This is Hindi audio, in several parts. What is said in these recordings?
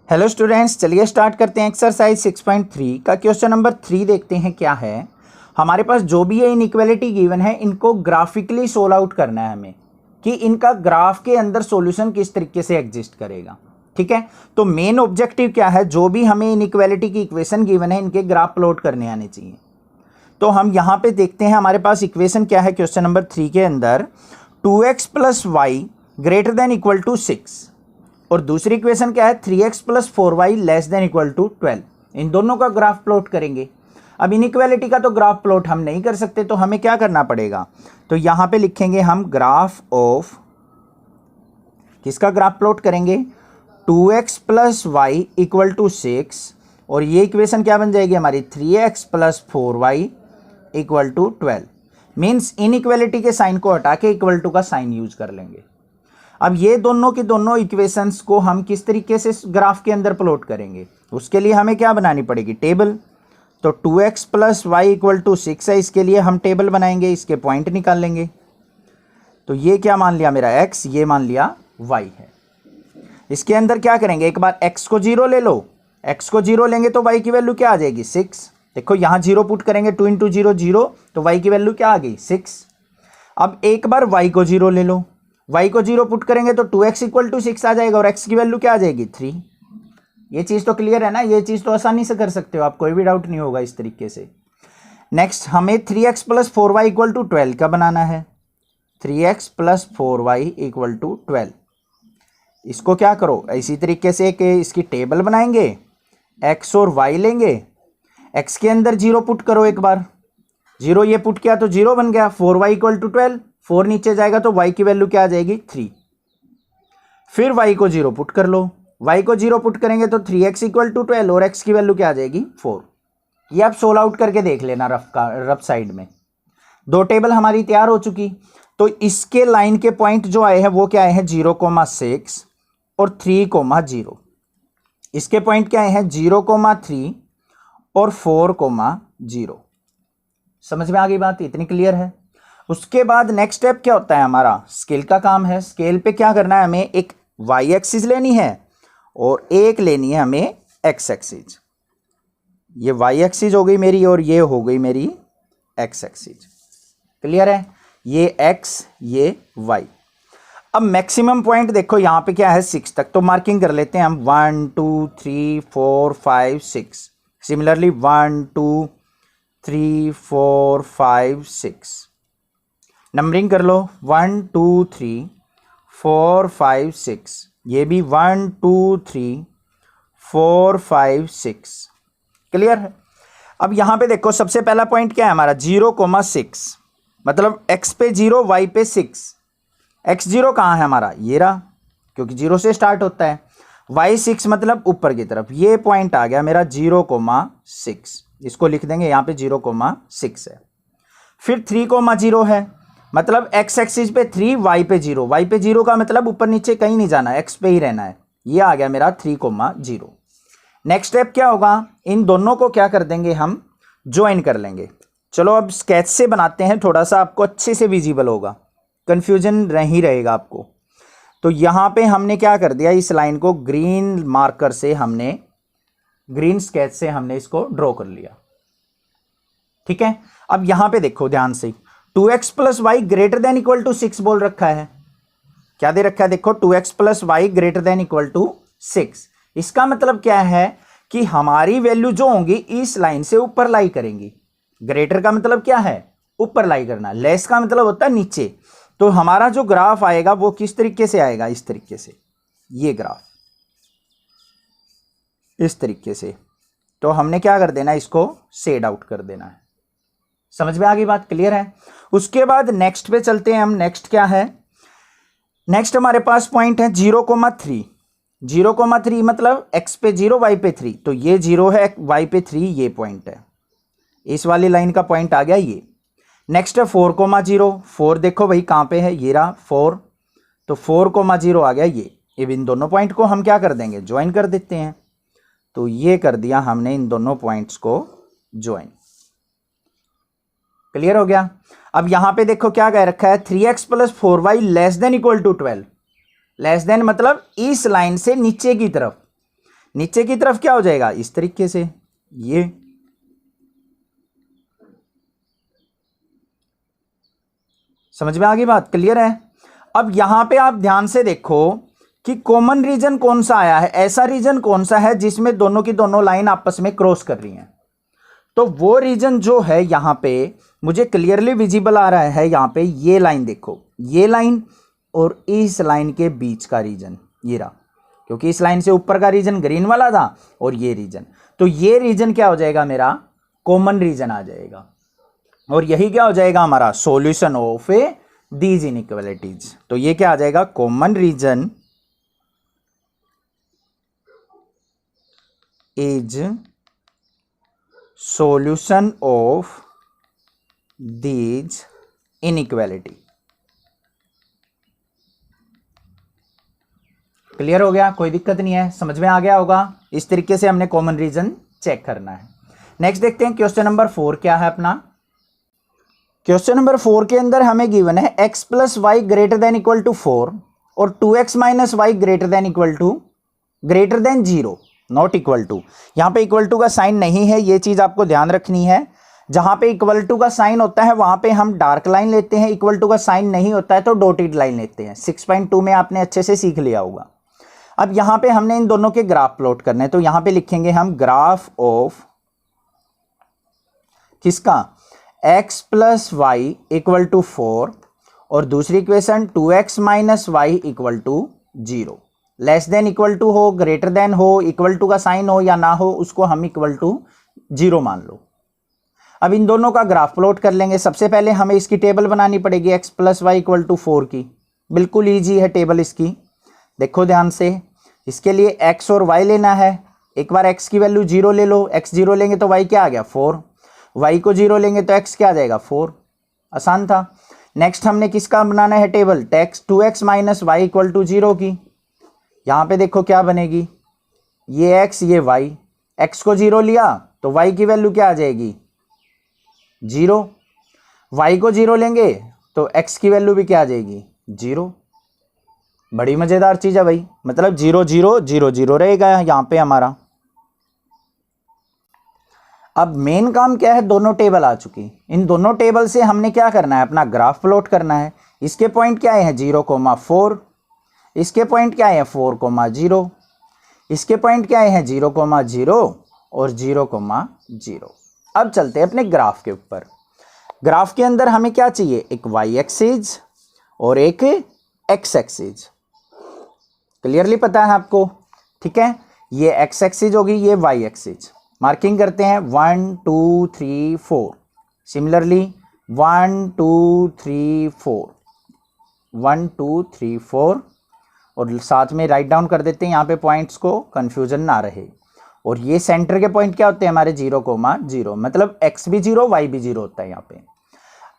हेलो स्टूडेंट्स, चलिए स्टार्ट करते हैं। एक्सरसाइज 6.3 का क्वेश्चन नंबर 3 देखते हैं क्या है। हमारे पास जो भी ये इनइक्वालिटी गिवन है इनको ग्राफिकली सोल्व आउट करना है हमें कि इनका ग्राफ के अंदर सॉल्यूशन किस तरीके से एग्जिस्ट करेगा। ठीक है, तो मेन ऑब्जेक्टिव क्या है, जो भी हमें इनइक्वालिटी की इक्वेशन गिवन है इनके ग्राफ प्लॉट करने आने चाहिए। तो हम यहाँ पे देखते हैं हमारे पास इक्वेशन क्या है क्वेश्चन नंबर 3 के अंदर। 2x plus Y greater than equal to 6 और दूसरी इक्वेशन क्या है 3x plus 4y less than equal to 12। इन दोनों का ग्राफ प्लॉट करेंगे। अब इनइक्वालिटी का तो ग्राफ प्लॉट हम नहीं कर सकते, तो हमें क्या करना पड़ेगा, तो यहां पे लिखेंगे हम ग्राफ ऑफ, किसका ग्राफ प्लॉट करेंगे 2x plus y equal to 6 और ये इक्वेशन क्या बन जाएगी हमारी 3x plus 4y equal to 12। Means inequality के साइन को हटा के इक्वल टू का साइन यूज कर लेंगे। अब ये दोनों की दोनों इक्वेशंस को हम किस तरीके से ग्राफ के अंदर प्लॉट करेंगे, उसके लिए हमें क्या बनानी पड़ेगी, टेबल। तो 2x plus y equal to 6 है, इसके लिए हम टेबल बनाएंगे, इसके पॉइंट निकाल लेंगे। तो ये क्या मान लिया मेरा x, ये मान लिया y है। इसके अंदर क्या करेंगे, एक बार x को 0 ले लो, x को 0 लेंगे तो y की वैल्यू क्या आ जाएगी 6। देखो यहाँ 0 पुट करेंगे, 2 इंटू 0 0, तो y की वैल्यू क्या आ गई 6। अब एक बार y को 0 ले लो, y को 0 पुट करेंगे तो 2x इक्वल टू 6 आ जाएगा और x की वैल्यू क्या आ जाएगी 3। ये चीज़ तो क्लियर है ना, ये चीज़ तो आसानी से कर सकते हो आप, कोई भी डाउट नहीं होगा इस तरीके से। नेक्स्ट हमें 3x plus 4y equal to 12 का बनाना है। 3x plus 4y equal to 12, इसको क्या करो इसी तरीके से कि इसकी टेबल बनाएंगे, x और y लेंगे, x के अंदर 0 पुट करो, एक बार 0 ये पुट किया तो 0 बन गया, 4y इक्वल टू 12, 4 नीचे जाएगा तो y की वैल्यू क्या आ जाएगी 3। फिर y को 0 पुट कर लो, y को 0 पुट करेंगे तो 3x इक्वल टू 12 और x की वैल्यू क्या आ जाएगी 4। ये आप सोल्व आउट करके देख लेना रफ साइड में। दो टेबल हमारी तैयार हो चुकी। तो इसके लाइन के पॉइंट जो आए हैं वो क्या आए हैं 0,6 और 3,0। इसके पॉइंट क्या आए हैं 0,3 और 4,0। समझ में आ गई बात, इतनी क्लियर है। उसके बाद नेक्स्ट स्टेप क्या होता है हमारा, स्केल का काम है। स्केल पे क्या करना है, हमें एक y एक्सिस लेनी है और एक लेनी है हमें x एक्सिस। ये y एक्सिस हो गई मेरी और ये हो गई मेरी x एक्सिस। क्लियर है, ये x ये y। अब मैक्सिमम पॉइंट देखो यहाँ पे क्या है 6 तक, तो मार्किंग कर लेते हैं हम 1 2 3 4 5 6। सिमिलरली 1 2 3 4 5 6 नंबरिंग कर लो 1 2 3 4 5 6, ये भी 1 2 3 4 5 6। क्लियर है। अब यहाँ पे देखो सबसे पहला पॉइंट क्या है हमारा 0,6, मतलब x पे 0 y पे 6। x0 कहाँ है हमारा, ये रहा, क्योंकि 0 से स्टार्ट होता है। y6 मतलब ऊपर की तरफ, ये पॉइंट आ गया मेरा 0,6, इसको लिख देंगे यहाँ पे 0,6 है। फिर 3,0 है, मतलब x एक्सिस पे 3 y पे 0, y पे 0 का मतलब ऊपर नीचे कहीं नहीं जाना, x पे ही रहना है। ये आ गया मेरा 3,0। नेक्स्ट स्टेप क्या होगा, इन दोनों को क्या कर देंगे हम ज्वाइन कर लेंगे। चलो अब स्केच से बनाते हैं, थोड़ा सा आपको अच्छे से विजिबल होगा, कंफ्यूजन नहीं रहेगा आपको। तो यहाँ पे हमने क्या कर दिया, इस लाइन को ग्रीन मार्कर से हमने, ग्रीन स्केच से हमने इसको ड्रॉ कर लिया। ठीक है, अब यहाँ पे देखो ध्यान से 2x plus Y greater than equal to 6 बोल रखा है। क्या दे रखा है, देखो 2x plus Y greater than equal to 6। इसका मतलब क्या है कि हमारी वैल्यू जो होंगी इस लाइन से ऊपर लाई करेंगी। ग्रेटर का मतलब क्या है, ऊपर लाई करना, लेस का मतलब होता है नीचे। तो हमारा जो ग्राफ आएगा वो किस तरीके से आएगा, इस तरीके से, ये ग्राफ इस तरीके से। तो हमने क्या कर देना, इसको शेड आउट कर देना है। समझ में आ गई बात, क्लियर है। उसके बाद नेक्स्ट पे चलते हैं हम। नेक्स्ट क्या है, नेक्स्ट हमारे पास पॉइंट है 0,3। 0,3 मतलब x पे 0 y पे 3, तो ये 0 है, y पे 3 ये पॉइंट है, इस वाली लाइन का पॉइंट आ गया ये। नेक्स्ट है 4,0, 4 देखो भाई कहाँ पे है, ये रहा 4, तो 4,0 आ गया ये। अब इन दोनों पॉइंट को हम क्या कर देंगे, ज्वाइन कर देते हैं। तो ये कर दिया हमने इन दोनों पॉइंट्स को ज्वाइन। क्लियर हो गया। अब यहां पे देखो क्या कह रखा है 3x plus 4y less than equal to 12। Less than मतलब इस लाइन से नीचे की तरफ, नीचे की तरफ क्या हो जाएगा, इस तरीके से, ये समझ में आ गई बात, क्लियर है। अब यहां पे आप ध्यान से देखो कि कॉमन रीजन कौन सा आया है, ऐसा रीजन कौन सा है जिसमें दोनों की दोनों लाइन आपस में क्रॉस कर रही हैं। तो वो रीजन जो है यहां पे मुझे क्लियरली विजिबल आ रहा है, यहां पे ये लाइन देखो, ये लाइन और इस लाइन के बीच का रीजन ये रहा, क्योंकि इस लाइन से ऊपर का रीजन ग्रीन वाला था और ये रीजन, तो ये रीजन क्या हो जाएगा, मेरा कॉमन रीजन आ जाएगा, और यही क्या हो जाएगा हमारा सॉल्यूशन ऑफ दीज इनइक्वालिटीज। तो ये क्या आ जाएगा, common region is solution of these inequality. Clear हो गया, कोई दिक्कत नहीं है, समझ में आ गया होगा। इस तरीके से हमने कॉमन रीजन चेक करना है। नेक्स्ट देखते हैं क्वेश्चन नंबर 4 क्या है अपना। क्वेश्चन नंबर 4 के अंदर हमें गिवन है x plus Y greater than equal to 4 और 2x minus y greater than 0 not equal to. यहां पे इक्वल टू का साइन नहीं है, ये चीज आपको ध्यान रखनी है। जहां पे इक्वल टू का साइन होता है वहां पे हम डार्क लाइन लेते हैं, इक्वल टू का साइन नहीं होता है तो डॉटेड लाइन लेते हैं। 6.2 में आपने अच्छे से सीख लिया होगा। अब यहां पे हमने इन दोनों के ग्राफ प्लॉट करने हैं, तो यहां पे लिखेंगे हम ग्राफ ऑफ किसका, x plus y equal to 4 और दूसरी equation 2x minus y equal to 0। Less than equal to हो, ग्रेटर देन हो, इक्वल टू का साइन हो या ना हो, उसको हम इक्वल टू 0 मान लो। अब इन दोनों का ग्राफ प्लॉट कर लेंगे। सबसे पहले हमें इसकी टेबल बनानी पड़ेगी x plus y equal to 4 की। बिल्कुल ईजी है टेबल इसकी, देखो ध्यान से। इसके लिए x और y लेना है। एक बार x की वैल्यू 0 ले लो, x 0 लेंगे तो y क्या आ गया 4, y को 0 लेंगे तो x क्या आ जाएगा 4, आसान था। नेक्स्ट हमने किसका बनाना है table, takes 2x minus y equal to 0 की। यहां पे देखो क्या बनेगी, ये x ये y, x को 0 लिया तो y की वैल्यू क्या आ जाएगी 0, y को 0 लेंगे तो x की वैल्यू भी क्या आ जाएगी 0। बड़ी मजेदार चीज है भाई, मतलब 0 0 0 0 रहेगा यहां पे हमारा। अब मेन काम क्या है, दोनों टेबल आ चुकी, इन दोनों टेबल से हमने क्या करना है, अपना ग्राफ प्लॉट करना है। इसके पॉइंट क्या है 0,4, इसके पॉइंट क्या है 4,0, इसके पॉइंट क्या है 0,0 और 0,0। अब चलते हैं अपने ग्राफ के ऊपर। ग्राफ के अंदर हमें क्या चाहिए, एक y एक्सिस और एक x एक्सिस। क्लियरली पता है आपको, ठीक है। ये x एक्सिस होगी, ये y एक्सिस। मार्किंग करते हैं 1 2 3 4। सिमिलरली 1 2 3 4, 1 2 3 4 और साथ में राइट डाउन कर देते हैं यहाँ पे पॉइंट्स को, कंफ्यूजन ना रहे। और ये सेंटर के पॉइंट क्या होते हैं हमारे 0,0, मतलब x भी 0 y भी 0 होता है यहाँ पे।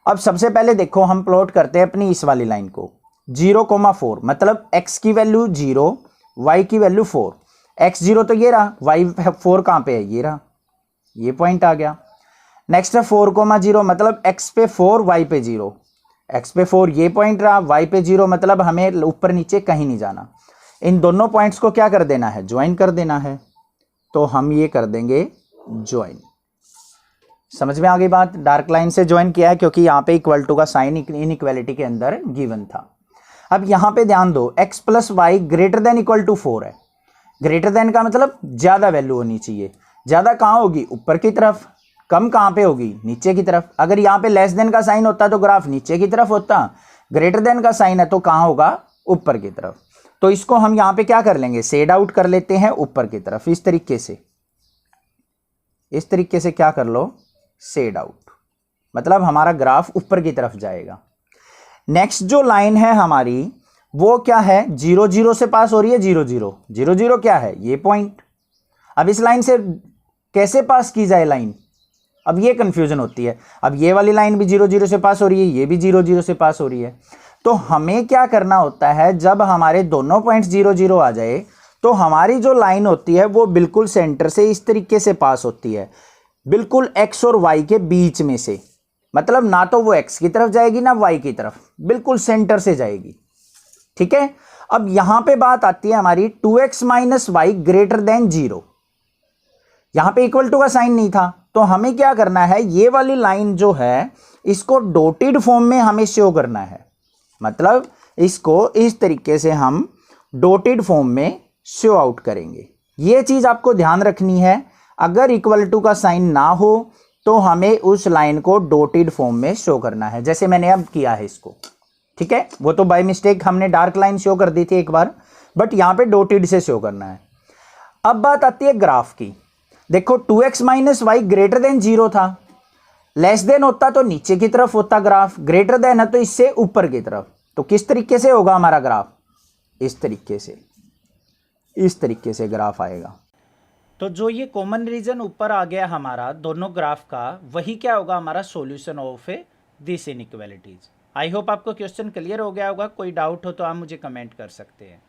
अब सबसे पहले देखो हम प्लॉट करते हैं अपनी इस वाली लाइन को, 0,4 मतलब x की वैल्यू 0, y की वैल्यू 4। x 0 तो ये रहा, y 4 कहाँ पे है, ये रहा, ये पॉइंट आ गया। नेक्स्ट है 4,0 मतलब x पे 4 y पे 0, x पे 4 ये पॉइंट रहा, y पे 0 मतलब हमें ऊपर नीचे कहीं नहीं जाना। इन दोनों पॉइंट्स को क्या कर देना है, ज्वाइन कर देना है। तो हम ये कर देंगे ज्वाइन। समझ में आ गई बात, डार्क लाइन से ज्वाइन किया है क्योंकि यहाँ पे इक्वल टू का साइन इनइक्वालिटी के अंदर गिवन था। अब यहाँ पे ध्यान दो, x plus Y greater than equal to 4 है। ग्रेटर देन का मतलब ज्यादा वैल्यू होनी चाहिए। ज्यादा कहाँ होगी, ऊपर की तरफ। कम कहाँ पे होगी, नीचे की तरफ। अगर यहाँ पे लेस देन का साइन होता तो ग्राफ नीचे की तरफ होता, ग्रेटर देन का साइन है तो कहाँ होगा, ऊपर की तरफ। तो इसको हम यहाँ पे क्या कर लेंगे, शेड आउट कर लेते हैं ऊपर की तरफ। इस तरीके से क्या कर लो, शेड आउट, मतलब हमारा ग्राफ ऊपर की तरफ जाएगा। नेक्स्ट जो लाइन है हमारी वो क्या है, 0 0 से पास हो रही है, 0 0 0 0 क्या है, ये पॉइंट। अब इस लाइन से कैसे पास की जाए लाइन, अब ये कंफ्यूजन होती है। अब ये वाली लाइन भी 0 0 से पास हो रही है, ये भी 0 0 से पास हो रही है। तो हमें क्या करना होता है, जब हमारे दोनों पॉइंट्स 0 0 आ जाए तो हमारी जो लाइन होती है वो बिल्कुल सेंटर से इस तरीके से पास होती है, बिल्कुल x और y के बीच में से। मतलब ना तो वो x की तरफ जाएगी ना y की तरफ, बिल्कुल सेंटर से जाएगी। ठीक है। अब यहां पे बात आती है हमारी 2x minus y greater than 0। यहां पे इक्वल टू का साइन नहीं था, तो हमें क्या करना है, ये वाली लाइन जो है इसको डॉटेड फॉर्म में हमें शो करना है। मतलब इसको इस तरीके से हम डॉटेड फॉर्म में शो आउट करेंगे। ये चीज आपको ध्यान रखनी है, अगर इक्वल टू का साइन ना हो तो हमें उस लाइन को डॉटेड फॉर्म में शो करना है, जैसे मैंने अब किया है इसको। ठीक है, वो तो बाय मिस्टेक हमने डार्क लाइन शो कर दी थी एक बार, बट यहां पे डॉटेड से शो करना है। अब बात आती है ग्राफ की। देखो 2x minus y greater than 0 था, लेस देन होता तो नीचे की तरफ होता ग्राफ, ग्रेटर देन है तो इससे ऊपर की तरफ। तो किस तरीके से होगा हमारा ग्राफ, इस तरीके से ग्राफ आएगा। तो जो ये कॉमन रीजन ऊपर आ गया हमारा दोनों ग्राफ का, वही क्या होगा, हमारा solution of this inequalities. I hope आपको क्वेश्चन क्लियर हो गया होगा। कोई डाउट हो तो आप मुझे कमेंट कर सकते हैं।